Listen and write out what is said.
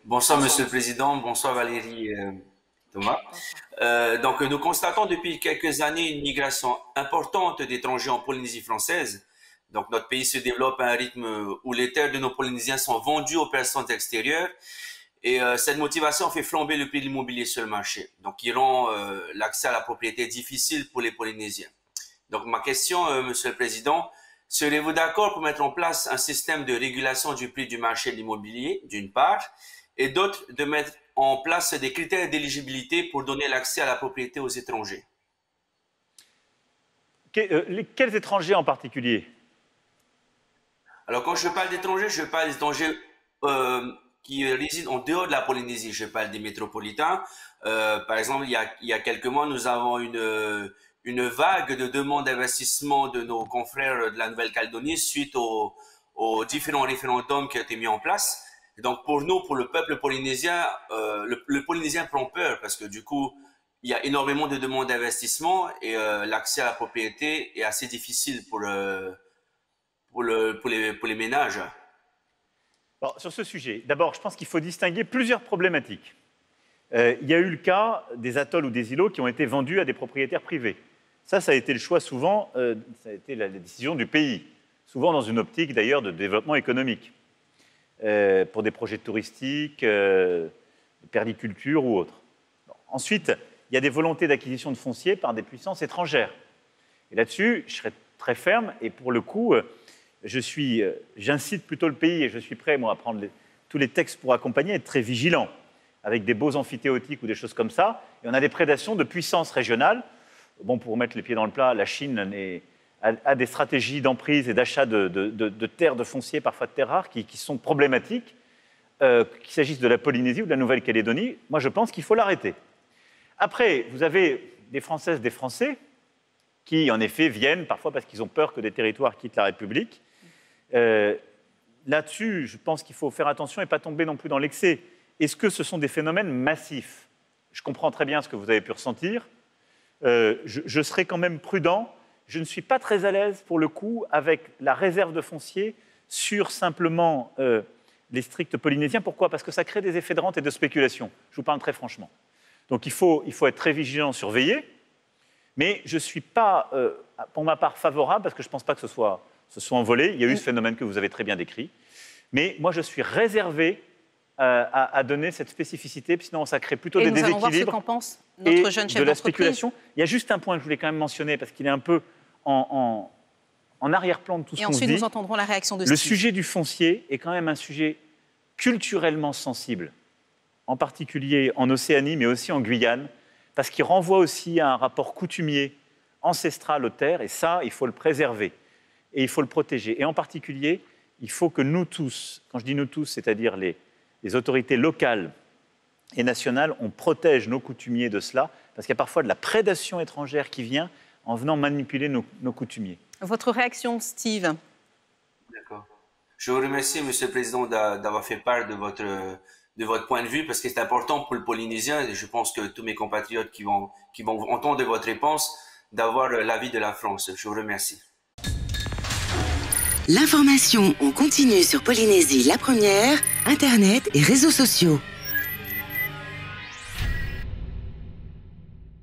Bonsoir, Monsieur le Président. Bonsoir, Valérie Thomas. Donc, nous constatons depuis quelques années une migration importante d'étrangers en Polynésie française. Donc, notre pays se développe à un rythme où les terres de nos Polynésiens sont vendues aux personnes extérieures. Et cette motivation fait flamber le prix de l'immobilier sur le marché. Donc, qui rend l'accès à la propriété difficile pour les Polynésiens. Donc, ma question, Monsieur le Président, serez-vous d'accord pour mettre en place un système de régulation du prix du marché de l'immobilier, d'une part, et d'autre, de mettre en place des critères d'éligibilité pour donner l'accès à la propriété aux étrangers? Quels étrangers en particulier? Alors, quand je parle d'étrangers, je parle d'étrangers qui résident en dehors de la Polynésie. Je parle des métropolitains. Par exemple, il y a quelques mois, nous avons une vague de demandes d'investissement de nos confrères de la Nouvelle-Calédonie suite aux différents référendums qui ont été mis en place. Donc, pour nous, pour le peuple polynésien, le Polynésien prend peur parce que du coup, il y a énormément de demandes d'investissement et l'accès à la propriété est assez difficile pour les ménages. Bon, sur ce sujet, d'abord, je pense qu'il faut distinguer plusieurs problématiques. Il y a eu le cas des atolls ou des îlots qui ont été vendus à des propriétaires privés. Ça a été le choix souvent, ça a été la décision du pays, souvent dans une optique d'ailleurs de développement économique. Pour des projets touristiques, de permaculture ou autres. Bon. Ensuite, il y a des volontés d'acquisition de foncier par des puissances étrangères. Et là-dessus, je serais très ferme et pour le coup, j'incite plutôt le pays et je suis prêt, moi, à prendre tous les textes pour accompagner, être très vigilant, avec des beaux amphithéotiques ou des choses comme ça. Et on a des prédations de puissances régionales. Bon, pour mettre les pieds dans le plat, la Chine a des stratégies d'emprise et d'achat de terres, de foncier, parfois de terres rares, qui sont problématiques, qu'il s'agisse de la Polynésie ou de la Nouvelle-Calédonie. Moi, je pense qu'il faut l'arrêter. Après, vous avez des Françaises, des Français, qui, en effet, viennent, parfois parce qu'ils ont peur que des territoires quittent la République. Là-dessus, je pense qu'il faut faire attention et pas tomber non plus dans l'excès. Est-ce que ce sont des phénomènes massifs? Je comprends très bien ce que vous avez pu ressentir. Je serai quand même prudent. Je ne suis pas très à l'aise, pour le coup, avec la réserve de foncier sur simplement les stricts polynésiens. Pourquoi? Parce que ça crée des effets de rente et de spéculation. Je vous parle très franchement. Donc il faut être très vigilant, surveiller. Mais je ne suis pas, pour ma part, favorable, parce que je ne pense pas que ce soit envolé. Il y a eu ce phénomène que vous avez très bien décrit. Mais moi, je suis réservé à donner cette spécificité, sinon ça crée plutôt des déséquilibres. Voir ce qu'en pense notre jeune chef de la spéculation. Il y a juste un point que je voulais quand même mentionner, parce qu'il est un peu en arrière-plan de tout ce qu'on se dit. Et ensuite, nous entendrons la réaction de Steve. Le sujet du foncier est quand même un sujet culturellement sensible, en particulier en Océanie, mais aussi en Guyane, parce qu'il renvoie aussi à un rapport coutumier, ancestral aux terres, et ça, il faut le préserver, et il faut le protéger. Et en particulier, il faut que nous tous, quand je dis nous tous, c'est-à-dire les autorités locales et nationales, on protège nos coutumiers de cela, parce qu'il y a parfois de la prédation étrangère qui vient en venant manipuler nos coutumiers. Votre réaction, Steve? D'accord. Je vous remercie, Monsieur le Président, d'avoir fait part de votre point de vue, parce que c'est important pour le Polynésien, et je pense que tous mes compatriotes qui vont entendre votre réponse, d'avoir l'avis de la France. Je vous remercie. L'information en continu sur Polynésie la première, Internet et réseaux sociaux.